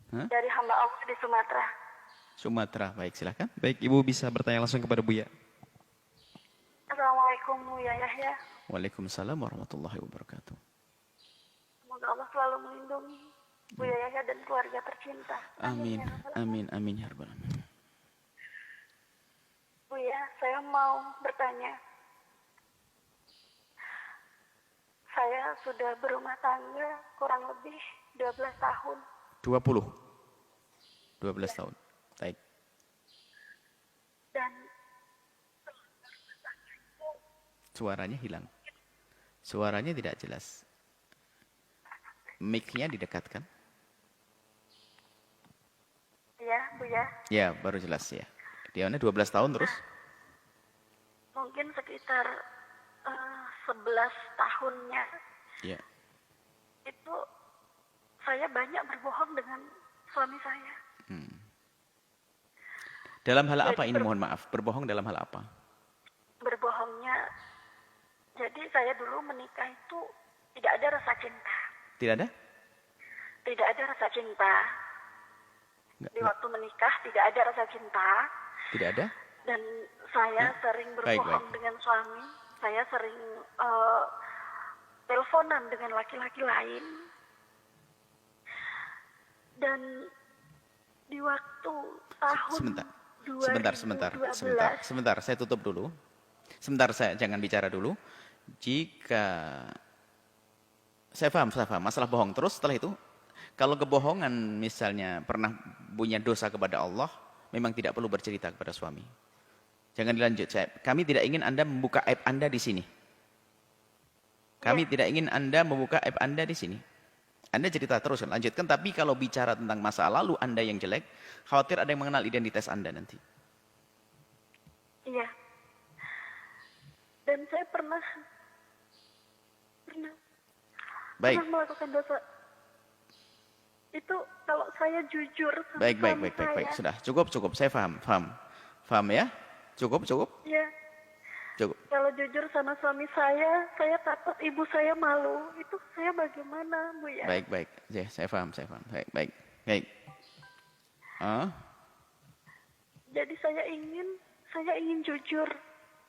Hah? Dari hamba Allah di Sumatera. Sumatera, baik silahkan. Baik, Ibu bisa bertanya langsung kepada Buya. Assalamualaikum Buya Yahya. Waalaikumsalam warahmatullahi wabarakatuh. Semoga Allah selalu melindungi Buya Yahya dan keluarga tercinta. Amin, Ya Rabbal Alamin. amin, amin ya rabbal alamin. Buya, saya mau bertanya. Saya sudah berumah tangga kurang lebih 12 tahun. 20. 12 tahun. Baik. Dan Suaranya hilang. Suaranya tidak jelas. Mic-nya didekatkan. ya, Buya, Ya, baru jelas ya. Dia 12 tahun terus? mungkin sekitar 11 tahunnya Ya. itu saya banyak berbohong dengan suami saya. Dalam hal apa Jadi ini mohon maaf? Berbohong dalam hal apa? Berbohongnya, jadi saya dulu menikah itu tidak ada rasa cinta. Tidak ada? Tidak ada rasa cinta. Di waktu menikah tidak ada rasa cinta. Tidak ada? Dan saya sering Baik, berbohong baik. dengan suami. Saya sering teleponan dengan laki-laki lain. Dan di waktu tahun Sebentar, saya tutup dulu. Sebentar, saya jangan bicara dulu. Jika saya paham masalah bohong. Terus setelah itu, kalau kebohongan misalnya pernah punya dosa kepada Allah, memang tidak perlu bercerita kepada suami. Jangan dilanjut. Kami tidak ingin Anda membuka aib Anda di sini. Kami tidak ingin Anda membuka aib Anda di sini. Anda cerita terus, lanjutkan. Tapi kalau bicara tentang masa lalu Anda yang jelek, khawatir ada yang mengenal identitas Anda nanti. Iya. Dan saya pernah Baik. melakukan dosa. Itu kalau saya jujur sama Baik. suami saya. Sudah, cukup. Saya paham. Paham ya? Cukup. Iya. Cukup. Kalau jujur sama suami saya takut ibu saya malu. Itu saya bagaimana, Bu ya? Baik. Ya, saya paham. Baik. Jadi saya ingin jujur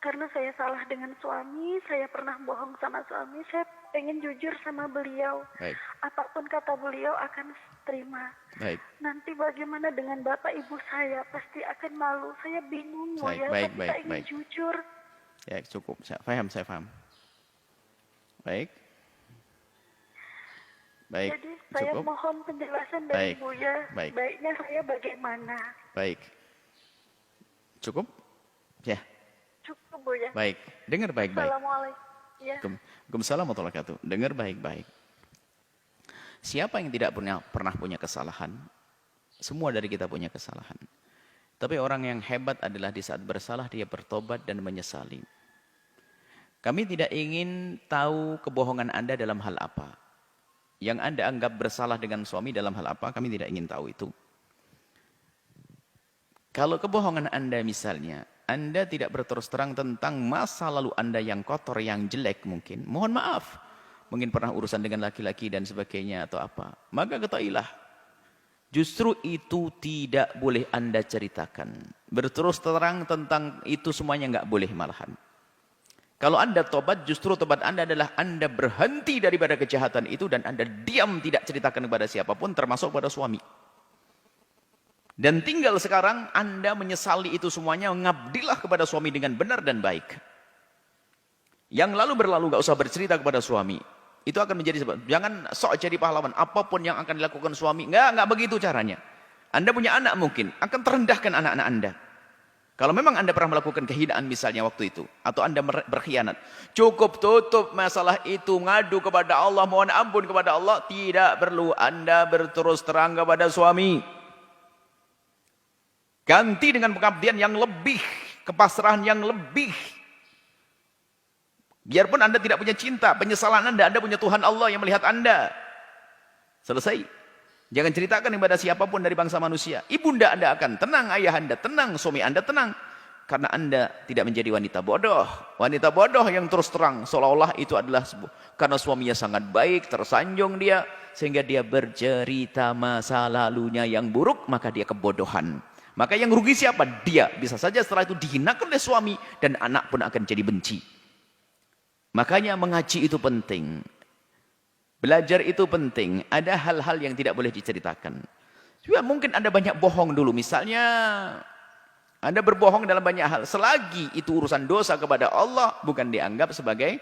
karena saya salah dengan suami, saya pernah bohong sama suami, saya ingin jujur sama beliau. Baik. Apapun kata beliau akan terima. Baik. Nanti bagaimana dengan bapak ibu saya pasti akan malu. Saya bingung, Bu ya. Baik. Tapi saya ingin jujur. Ya, cukup. Saya paham. Baik. Jadi saya Cukup. mohon penjelasan dari Baik. Buya. Baik. Baiknya saya bagaimana? Baik. Cukup? Ya. Cukup, Buya. Baik. Dengar baik-baik. Assalamualaikum. Ya. Waalaikumsalam warahmatullahi wabarakatuh. Dengar baik-baik. Siapa yang tidak pernah punya kesalahan? Semua dari kita punya kesalahan. Tapi orang yang hebat adalah di saat bersalah dia bertobat dan menyesali. Kami tidak ingin tahu kebohongan Anda dalam hal apa. Yang Anda anggap bersalah dengan suami dalam hal apa, kami tidak ingin tahu itu. Kalau kebohongan Anda misalnya, Anda tidak berterus terang tentang masa lalu Anda yang kotor, yang jelek mungkin. Mohon maaf. Mungkin pernah urusan dengan laki-laki dan sebagainya atau apa. Maka ketahuilah. Justru itu tidak boleh Anda ceritakan. Berterus terang tentang itu semuanya nggak boleh malahan. Kalau Anda tobat, justru tobat Anda adalah Anda berhenti daripada kejahatan itu dan Anda diam tidak ceritakan kepada siapapun termasuk pada suami. Dan tinggal sekarang Anda menyesali itu semuanya, mengabdilah kepada suami dengan benar dan baik. Yang lalu berlalu nggak usah bercerita kepada suami. Itu akan menjadi sebab. Jangan sok jadi pahlawan. Apapun yang akan dilakukan suami. Enggak begitu caranya. Anda punya anak mungkin. Akan terendahkan anak-anak Anda. Kalau memang Anda pernah melakukan kehinaan misalnya waktu itu. Atau Anda berkhianat. Cukup tutup masalah itu. Ngadu kepada Allah. Mohon ampun kepada Allah. Tidak perlu Anda berterus terang kepada suami. Ganti dengan pengabdian yang lebih. Kepasrahan yang lebih. Biarpun Anda tidak punya cinta, penyesalan Anda punya Tuhan Allah yang melihat Anda. Selesai. Jangan ceritakan kepada siapapun dari bangsa manusia. Ibunda Anda akan tenang, ayah Anda tenang, suami Anda tenang. karena Anda tidak menjadi wanita bodoh. Wanita bodoh yang terus terang seolah-olah itu adalah karena suaminya sangat baik, tersanjung dia sehingga dia bercerita masa lalunya yang buruk, maka dia kebodohan. Maka yang rugi siapa? Dia. Bisa saja setelah itu dihinakan oleh suami dan anak pun akan jadi benci. Makanya mengaji itu penting. Belajar itu penting. Ada hal-hal yang tidak boleh diceritakan. Juga mungkin Anda banyak bohong dulu. Misalnya Anda berbohong dalam banyak hal. Selagi itu urusan dosa kepada Allah, bukan dianggap sebagai,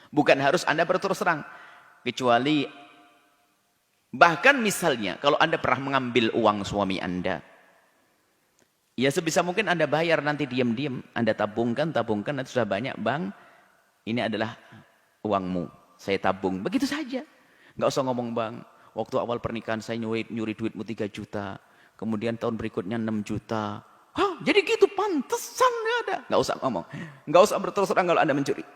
bukan harus Anda berterus terang. Kecuali, bahkan misalnya, kalau Anda pernah mengambil uang suami Anda, ya sebisa mungkin Anda bayar nanti diam-diam. Anda tabungkan, nanti sudah banyak, bang, ini adalah uangmu, saya tabung. Begitu saja. Nggak usah ngomong, bang, waktu awal pernikahan saya nyuri duitmu 3 juta, kemudian tahun berikutnya 6 juta. Hah, jadi gitu, pantesan nggak ada. Nggak usah ngomong. Nggak usah berterus terang kalau Anda mencuri.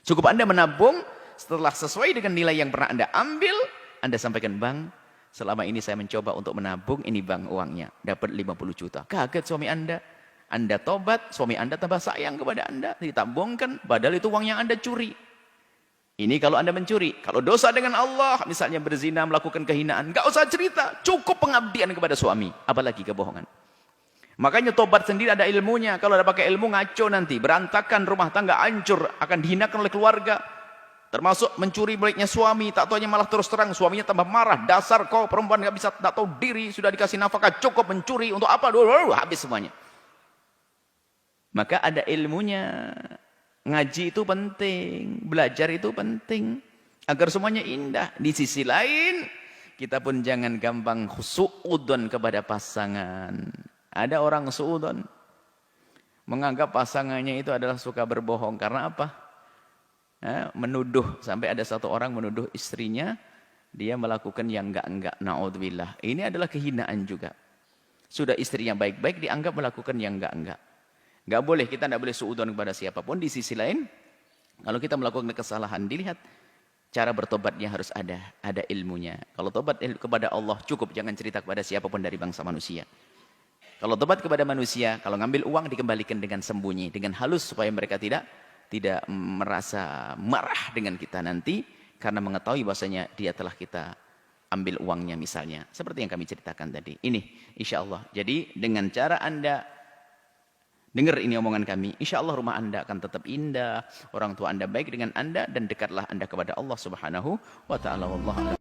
Cukup Anda menabung, setelah sesuai dengan nilai yang pernah Anda ambil, Anda sampaikan, bang, selama ini saya mencoba untuk menabung, ini bang uangnya, dapat 50 juta. Kaget suami Anda. Anda tobat, suami Anda tambah sayang kepada Anda. Ditabungkan, padahal itu uang yang Anda curi. Ini kalau Anda mencuri. Kalau dosa dengan Allah, misalnya berzina, melakukan kehinaan, nggak usah cerita. Cukup pengabdian kepada suami. Apalagi kebohongan. Makanya tobat sendiri ada ilmunya. Kalau ada pakai ilmu ngaco nanti. Berantakan rumah tangga, hancur. Akan dihinakan oleh keluarga. Termasuk mencuri miliknya suami. Tak taunya malah terus terang. Suaminya tambah marah. Dasar kau perempuan nggak bisa, tak tahu diri. Sudah dikasih nafkah cukup mencuri. Untuk apa? Habis semuanya. Maka ada ilmunya. Ngaji itu penting. Belajar itu penting. Agar semuanya indah. Di sisi lain, kita pun jangan gampang suudon kepada pasangan. Ada orang suudon. Menganggap pasangannya itu adalah suka berbohong. Karena apa? Menuduh. Sampai ada satu orang menuduh istrinya. Dia melakukan yang enggak-enggak. Na'udzubillah. Ini adalah kehinaan juga. Sudah istrinya baik-baik dianggap melakukan yang enggak-enggak. Enggak boleh. Kita tidak boleh suudon kepada siapapun. Di sisi lain. Kalau kita melakukan kesalahan. Dilihat. Cara bertobatnya harus ada. Ada ilmunya. Kalau tobat kepada Allah cukup. Jangan cerita kepada siapapun dari bangsa manusia. Kalau tobat kepada manusia, kalau ngambil uang dikembalikan dengan sembunyi, dengan halus supaya mereka tidak merasa marah dengan kita nanti karena mengetahui bahwasanya dia telah kita ambil uangnya misalnya. Seperti yang kami ceritakan tadi. Ini insya Allah. Jadi dengan cara Anda dengar ini omongan kami, insya Allah rumah Anda akan tetap indah, orang tua Anda baik dengan Anda dan dekatlah Anda kepada Allah Subhanahu wa taala. Wallahu a'lam.